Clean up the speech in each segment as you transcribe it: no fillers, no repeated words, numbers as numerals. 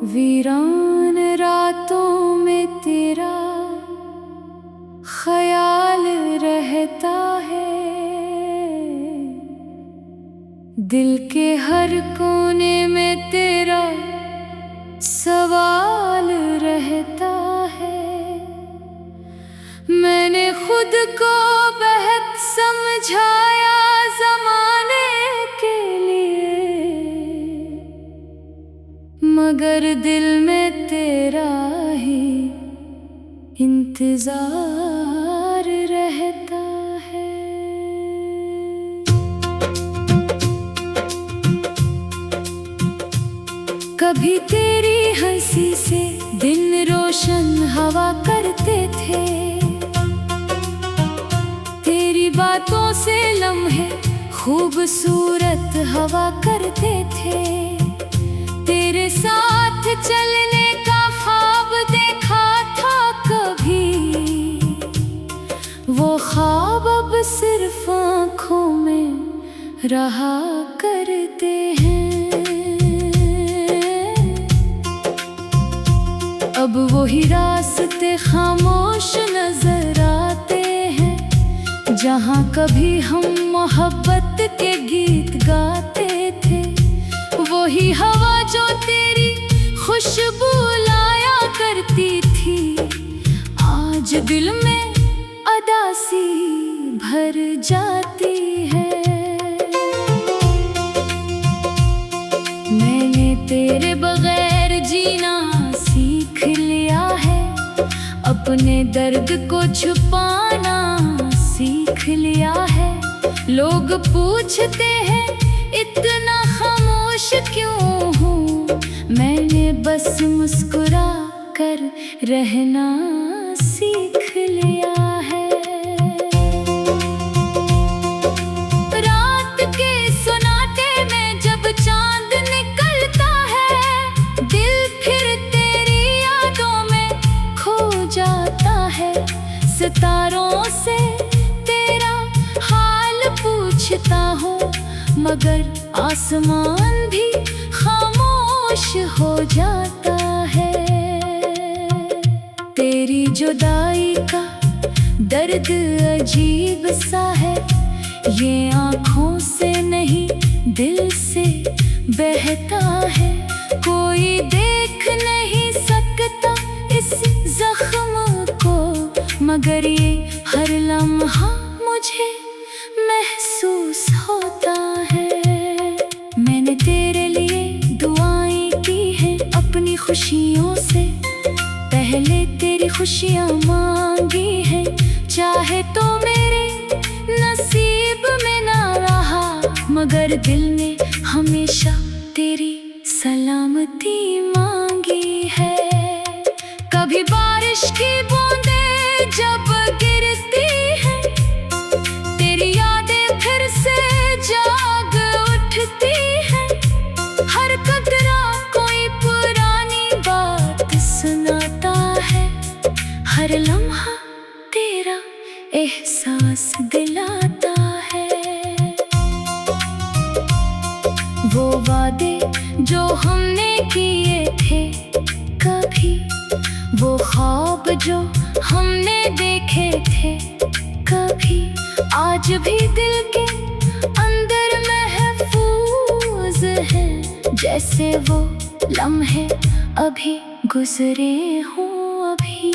वीरान रातों में तेरा ख्याल रहता है, दिल के हर कोने में तेरा सवाल रहता है। मैंने खुद को बेहद समझाया ज़माने के लिए, मगर दिल में तेरा ही इंतजार रहता है। कभी तेरी हंसी से दिन रोशन हवा करते थे, तेरी बातों से लम्हे खूबसूरत हवा करते थे। तेरे साथ चलने का ख्वाब देखा था कभी, वो ख्वाब अब सिर्फ आँखों में रहा करते हैं। अब वही रास्ते खामोश नजर आते हैं, जहाँ कभी हम मोहब्बत के गीत गाते थे। वही हवा जो तेरी खुशबू लाया करती थी, आज दिल में अदासी भर जाती है। मैंने तेरे बगैर जीना सीख लिया है, अपने दर्द को छुपाना सीख लिया है। लोग पूछते हैं इतना खामोश क्यों हूँ, मैंने बस मुस्कुरा कर रहना सीख लिया है। रात के सुनाटे में जब चांद निकलता है, दिल फिर तेरी यादों में खो जाता है। सितारों से तेरा हाल पूछता हूँ, मगर आसमान भी खामोश हो जाता है। तेरी जुदाई का दर्द अजीब सा है, ये आँखों से नहीं दिल से बहता है। कोई देख नहीं सकता इस जख्म को, मगर ये हर लम्हा मुझे महसूस होता है। मैंने तेरे लिए दुआएं की हैं अपनी खुशियों से, पहले तेरी खुशियाँ मांगी हैं। चाहे तो मेरे नसीब में ना रहा, मगर दिल ने हमेशा तेरी सलामती मांगी है। कभी बारिश की बूंदें जब गिरती हैं, तेरी यादें फिर से जाग उठती हैं। हर कतरा कोई पुरानी बात सुनाता है, हर लम्हा तेरा एहसास दिलाता है। वो वादे जो हमने किए थे कभी, वो ख्वाब जो हमने देखे थे कभी, आज भी दिल के अंदर महफूज है। जैसे वो लम्हे अभी गुजरे हों अभी।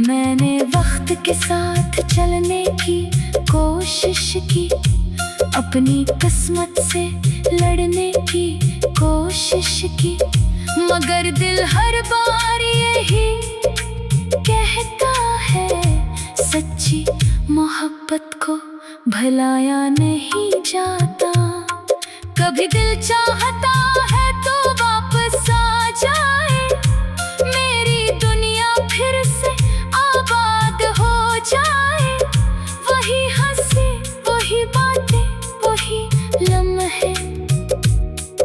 मैंने वक्त के साथ चलने की कोशिश की, अपनी किस्मत से लड़ने की कोशिश की, मगर दिल हर बार यही कहता है, सच्ची मोहब्बत को भुलाया नहीं जाता। कभी दिल चाहता है तो वापस आ जाए, मेरी दुनिया फिर से आबाद हो जाए। वही हंसी, वही बातें, वही लम्हे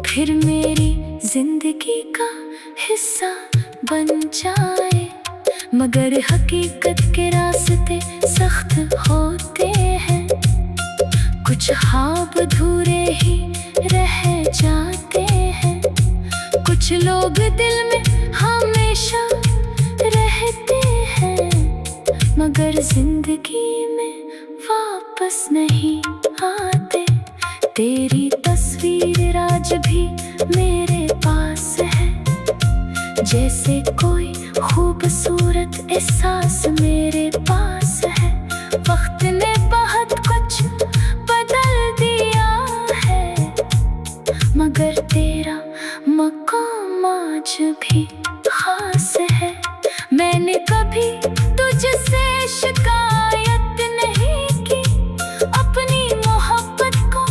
फिर मेरी जिंदगी का हिस्सा बन जाए। मगर हकीकत के रास्ते सख्त होते हैं, कुछ ख्वाब अधूरे ही रह जाते हैं। कुछ लोग नहीं आते। तेरी तस्वीर आज भी मेरे पास है, जैसे कोई खूबसूरत एहसास मेरे पास है। वक्त ने बहुत कुछ बदल दिया है, मगर तेरा मकाम आज भी खास है। मैंने कभी तुझसे शिकायत नहीं की, अपनी मोहब्बत को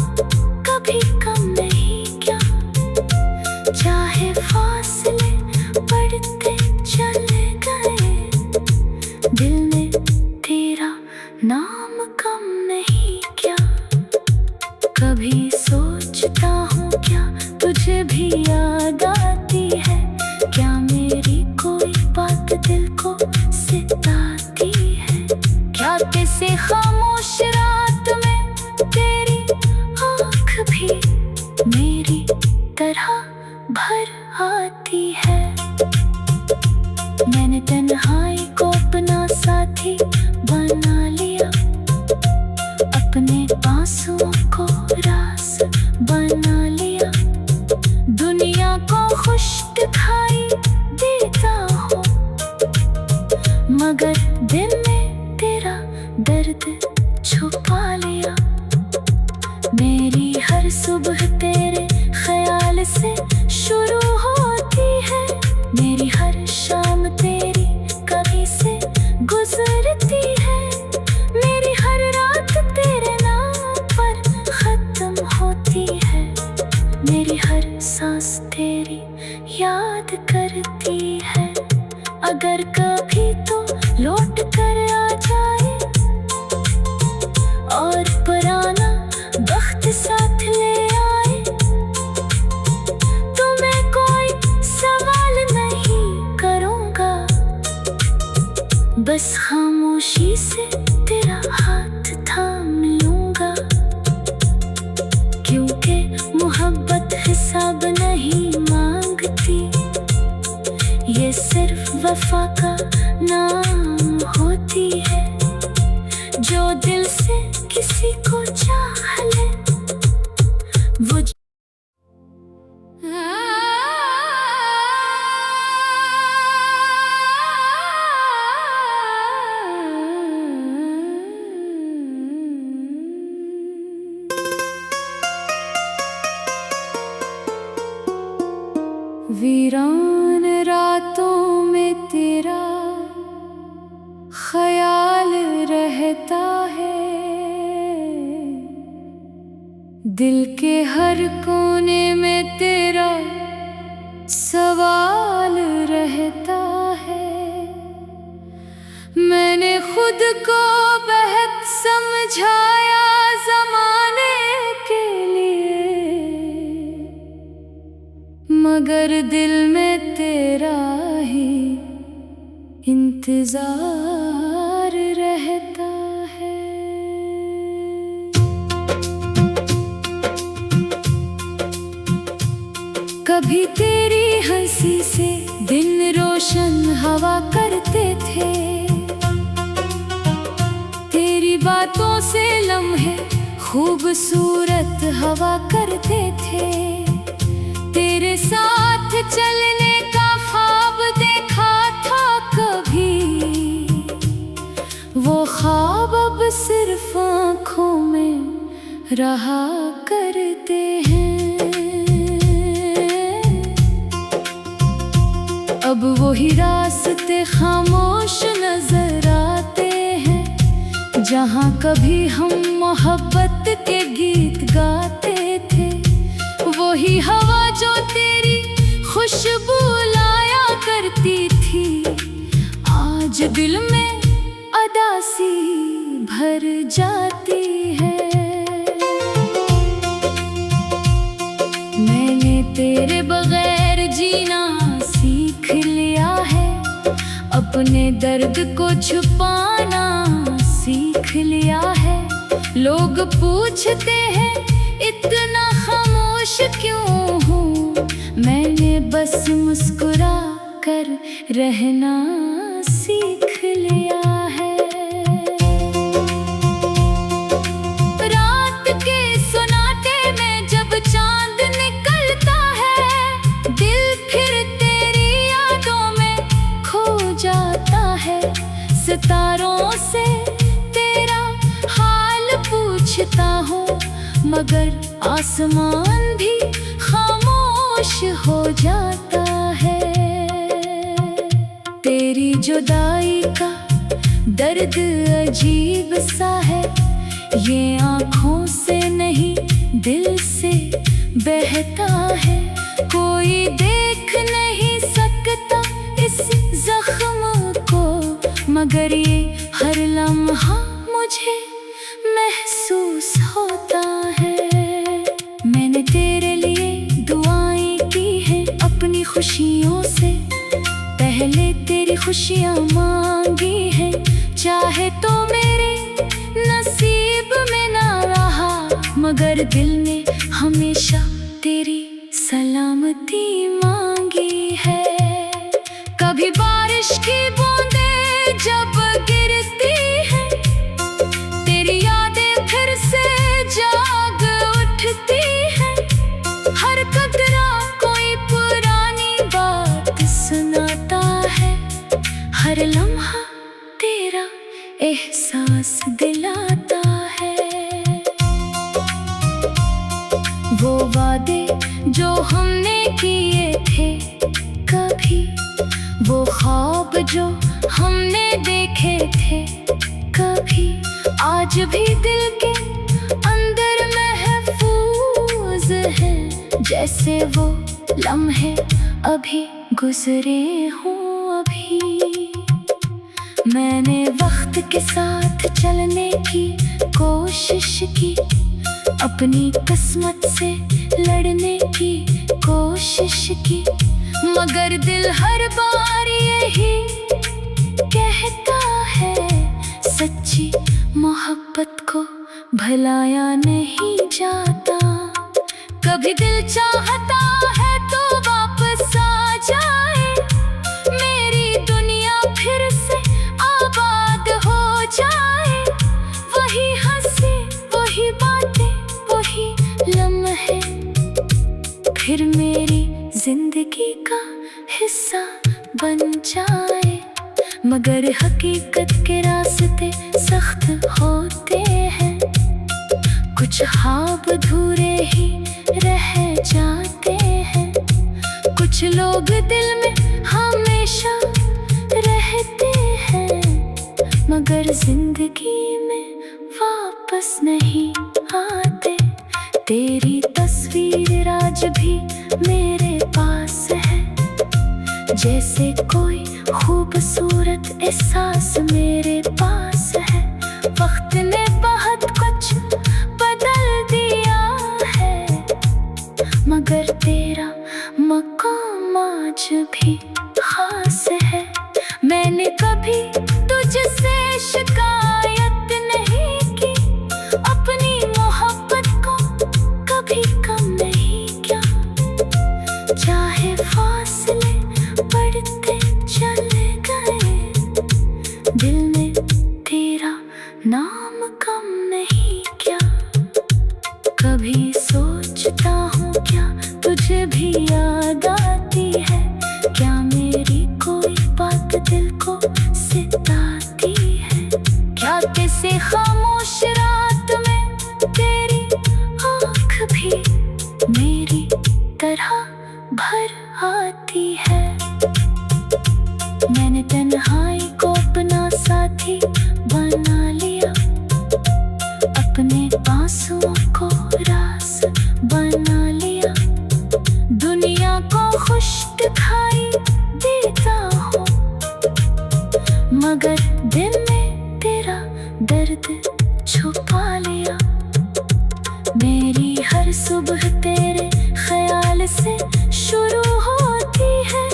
कभी कम नहीं किया। चाहे फासले बढ़ते चले गए, दिल ने तेरा नाम कम नहीं किया। कभी सोचता हूँ क्या तुझे भी याद आती है, क्या मेरी कोई बात दिल को सताती है। क्या किसी खामोश रात में तेरी आँख भी मेरी तरह भर आती है। मैंने तन्हाई को अपना साथी बना लिया, अपने आंसुओं को रास बना लिया। दुनिया को खुश दिखाई देता हूँ, मगर दिल में तेरा दर्द छुपा लिया। मेरी हर सुबह तेरे ख्याल से शुरू होती है, मेरी हर शाम तेरी कभी से गुजरती है। मेरी हर रात तेरे नाम पर खत्म होती है, मेरी हर सांस तेरी याद करती है। अगर कभी तो लौट कर आ जाए और पुराना वक्त साथ ले आए, तो मैं कोई सवाल नहीं करूँगा, बस खामोशी से तेरा हाथ थाम लूँगा। क्योंकि मोहब्बत हिसाब नहीं मांगती, ये सिर्फ वफा का नाम होती है। जो दिल से किसी को चाह ले वो वीरान रातों में तेरा ख्याल रहता है, दिल के हर कोने में तेरा सवाल रहता है। मैंने खुद को बेहद समझाया ज़माने के लिए, मगर दिल में तेरा ही इंतजार रहता है। कभी तेरी हंसी से दिन रोशन हवा करते थे, तेरी बातों से लम्हे खूबसूरत हवा करते थे। तेरे साथ चलने का ख्वाब देखा था कभी, वो ख्वाब अब सिर्फ आँखों में रहा करते हैं। अब वही रास्ते खामोश नजर आते हैं, जहाँ कभी हम मोहब्बत के गीत गाते थे। वही हवा जो तेरी खुशबू लाया करती थी, आज दिल में अदासी भर जाती है। मैंने तेरे बगैर जीना सीख लिया है, अपने दर्द को छुपाना सीख लिया है। लोग पूछते हैं इतना खामोश क्यों हूँ, मैंने बस मुस्कुरा कर रहना सीख लिया है। मगर आसमान भी खामोश हो जाता है। तेरी जुदाई का दर्द अजीब सा है, ये आँखों से नहीं दिल से बहता है। कोई देख नहीं सकता इस जख्म को, मगर ये हर लम्हा मुझे महसूस होता है। मैंने तेरे लिए दुआएं की हैं अपनी खुशियों से, पहले तेरी खुशियाँ मांगी हैं। चाहे तो मेरे नसीब में ना रहा, मगर दिल ने हमेशा तेरी सलामती मांगी है। कभी बारिश की बूंदें जब गिरती हैं, तेरी यादें फिर से जाग उठती हैं। हर कतरा कोई पुरानी बात सुनाता है, हर लम्हा तेरा एहसास दिलाता है। वो वादे जो हमने किए थे कभी, वो ख्वाब जो हमने देखे थे कभी, आज भी दिल के अंदर महफूज है। जैसे वो लम्हे अभी गुजरे हों अभी। मैंने वक्त के साथ चलने की कोशिश की, अपनी किस्मत से लड़ने की कोशिश की, मगर दिल हर बार यही कहता है, सच्ची मोहब्बत को भुलाया नहीं जाता। कभी दिल चाहता है तो वापस आ जाए, मेरी दुनिया फिर से आबाद हो जाए। वही हंसी, वही बातें, वही लम्हे फिर मेरी जिंदगी का हिस्सा बन जाए। मगर हकीकत के रास्ते सख्त होते हैं, कुछ ख्वाब अधूरे ही रह जाते हैं। कुछ लोग दिल में हमेशा रहते हैं, मगर जिंदगी में वापस नहीं आते। तेरी तस्वीर आज भी मेरे पास है, जैसे कोई खूबसूरत एहसास मेरे पास है। वक्त ने बहुत कुछ बदल दिया है, मगर तेरा मकाम आज भी खास है। मैंने कभी तुझसे शिकायत नहीं की, अपनी मोहब्बत को कभी कम नहीं किया। चाहे फासले बढ़ते चले गए, दिल ने तेरा नाम कम नहीं किया। कभी सोचता हूँ क्या तुझे भी याद आती है, क्या मेरी कोई बात दिल को सताती है। क्या किसी खामोश रात में तेरी आँख भी मेरी तरह भर आती है। मैंने तन्हाई को अपना साथी बना लिया, अपने आंसुओं को रास बना लिया। दुनिया को खुश दिखाई देता हूँ, मगर दिल में तेरा दर्द छुपा लिया। मेरी हर सुबह तेरे ख्याल से शुरू होती है,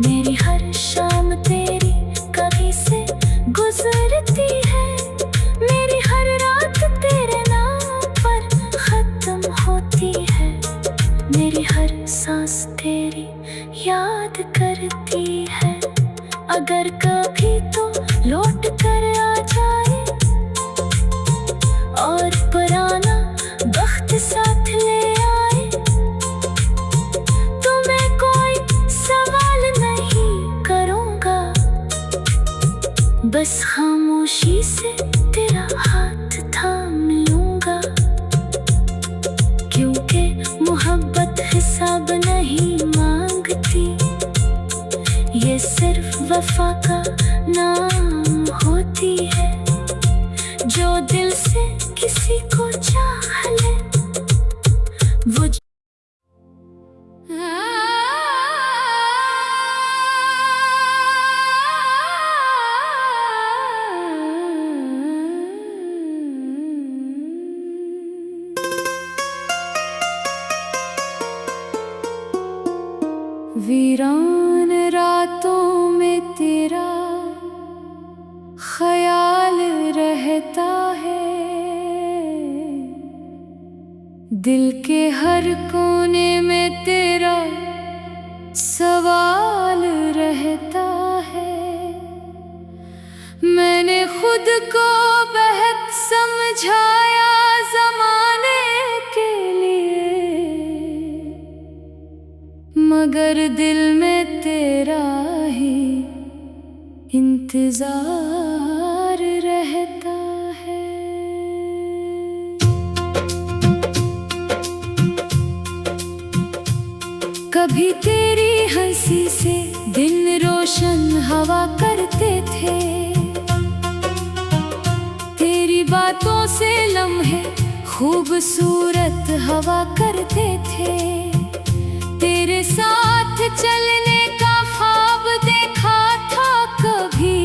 मेरी हर शाम तेरी कभी से गुजरती है। मेरी हर रात तेरे नाम पर खत्म होती है, मेरी हर सांस तेरी याद करती है। अगर कभी तो लौट कर आ जाए और पुराना वक्त साथ ले आए, तो मैं कोई सवाल नहीं करूँगा, बस खामोशी से तेरा हाथ थाम लूँगा। हिसाब नहीं मांगती, ये सिर्फ वफा का नाम होती है। जो दिल से किसी को चाह ले वो वीरान रातों में तेरा ख्याल रहता है, दिल के हर कोने में तेरा सवाल रहता है। मैंने खुद को बेहद समझाया ज़माने के लिए, मगर दिल में तेरा ही इंतजार रहता है। कभी तेरी हंसी से दिन रोशन हवा करते थे, तेरी बातों से लम्हे खूबसूरत हवा करते थे। तेरे साथ चलने का ख्वाब देखा था कभी,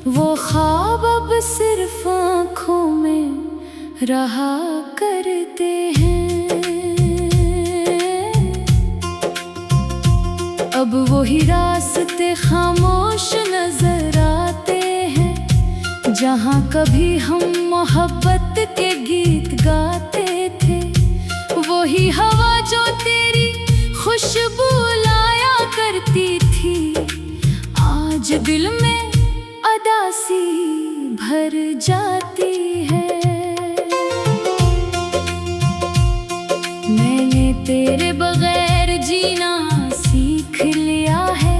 वो ख्वाब अब सिर्फ आँखों में रहा करते हैं। अब वही रास्ते खामोश नजर आते हैं, जहाँ कभी हम मोहब्बत के गीत गाते थे। वही हवा जो तेरी खुशबू लाया करती थी, आज दिल में अदासी भर जाती है। मैंने तेरे बगैर जीना सीख लिया है,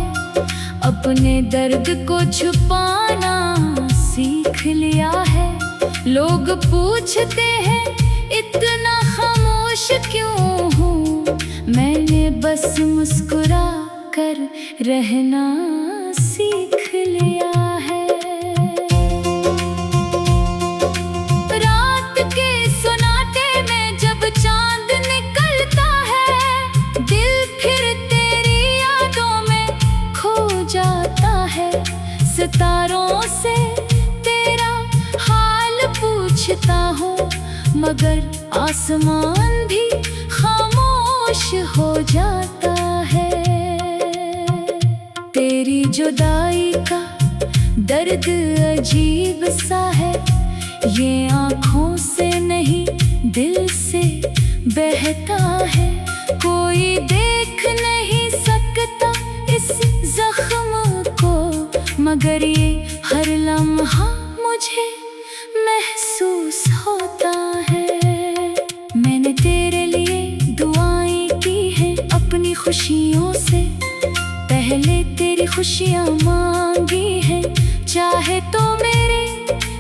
अपने दर्द को छुपाना सीख लिया है। लोग पूछते हैं इतना खामोश क्यों हूँ, मैंने बस मुस्कुरा कर रहना सीख लिया है। रात के सुनाटे में जब चांद निकलता है, दिल फिर तेरी यादों में खो जाता है। सितारों से तेरा हाल पूछता हूँ, मगर आसमान भी खामोश हो जाता है। तेरी जुदाई का दर्द अजीब सा है, ये आँखों से नहीं दिल से बहता है। कोई देख नहीं सकता इस जख्म को, मगर ये हर लम्हा मुझे महसूस होता है। मैंने तेरे लिए दुआएं की हैं अपनी खुशियों से, पहले तेरी खुशियाँ मांगी हैं। चाहे तो मेरे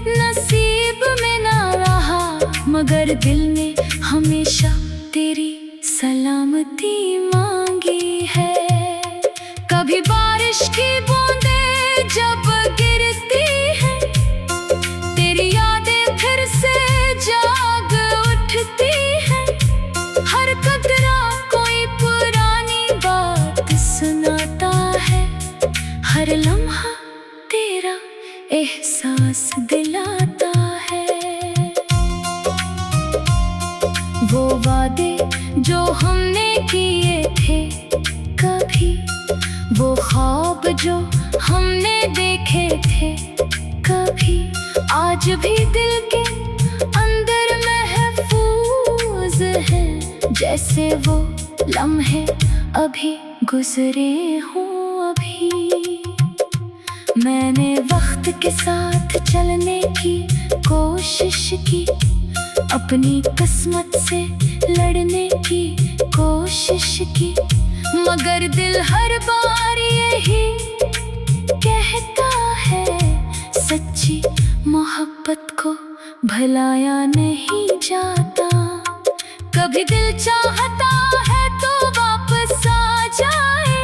नसीब में ना रहा, मगर दिल ने हमेशा तेरी सलामती मांगी है। कभी बारिश की बूंदें जब गिरती हैं, तेरी यादें फिर से जाग उठती हैं। हर कतरा कोई पुरानी बात सुनाता है, हर लम्हा तेरा एहसास दिलाता है। वो वादे जो हमने किए थे कभी, वो ख्वाब जो हमने देखे थे कभी, आज भी दिल के अंदर महफूज है। जैसे वो लम्हे अभी गुजरे हों अभी। मैंने वक्त के साथ चलने की कोशिश की, अपनी किस्मत से लड़ने की कोशिश की, मगर दिल हर बार यही कहता है, सच्ची मोहब्बत को भुलाया नहीं जाता। कभी दिल चाहता है तो वापस आ जाए,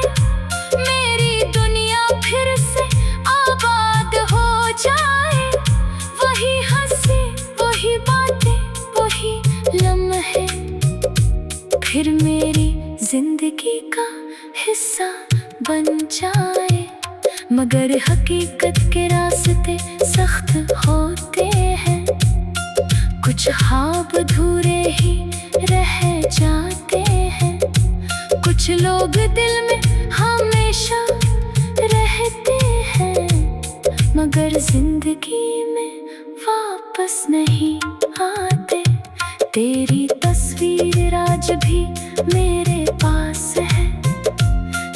मेरी दुनिया फिर से आबाद हो जाए। वही हंसी, वही बातें, वही लम्हे फिर मेरी जिंदगी का हिस्सा बन जाए। मगर हकीकत के रास्ते सख्त होते हैं, कुछ ख्वाब अधूरे ही रह जाते हैं। कुछ लोग दिल में हमेशा रहते हैं, मगर जिंदगी में वापस नहीं आते। तेरी तस्वीर आज भी मेरे पास है,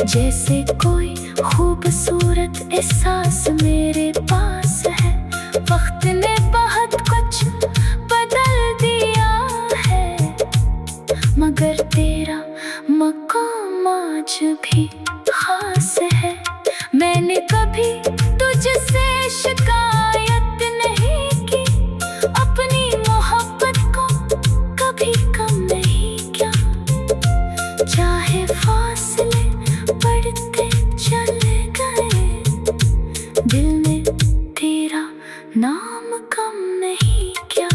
जैसे कोई खूबसूरत एहसास मेरे पास है। वक्त ने बहुत कुछ बदल दिया है, मगर तेरा मकाम आज भी खास है। मैंने कभी तुझसे शिकायत नहीं की, अपनी मोहब्बत को कभी कम नहीं किया। चाहे फासले बढ़ते चले गए, दिल ने तेरा नाम कम नहीं किया।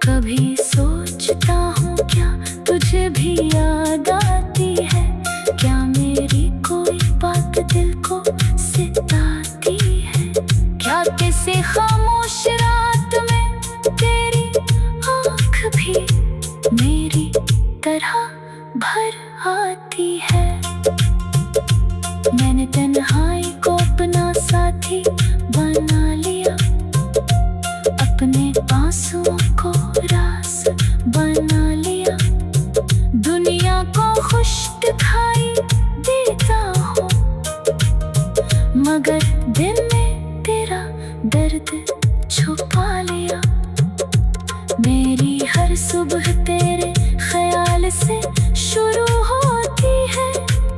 कभी सोचता हूँ क्या तुझे भी याद आती है, क्या मेरी कोई बात दिल को सिताती है। क्या किसी खामोश रात में तेरी आँख भी मेरी तरह भर आती है। मैंने तन्हाई को अपना साथी बना लिया, अपने आंसुओं को रास बना लिया। दुनिया को खुश दिखाई देता हूँ, मगर दिल में तेरा दर्द छुपा लिया। मेरी हर सुबह तेरे ख्याल से शुरू होती है,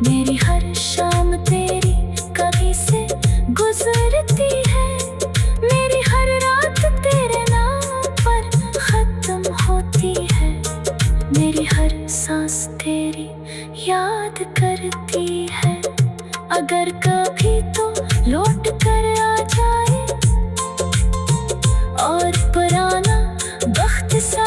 मेरी हर शाम तेरी कभी से गुजरती है। मेरी हर रात तेरे नाम पर खत्म होती है, मेरी हर सांस तेरी याद करती है। अगर कभी तो लौट कर आ जाए और पुराना वक्त सा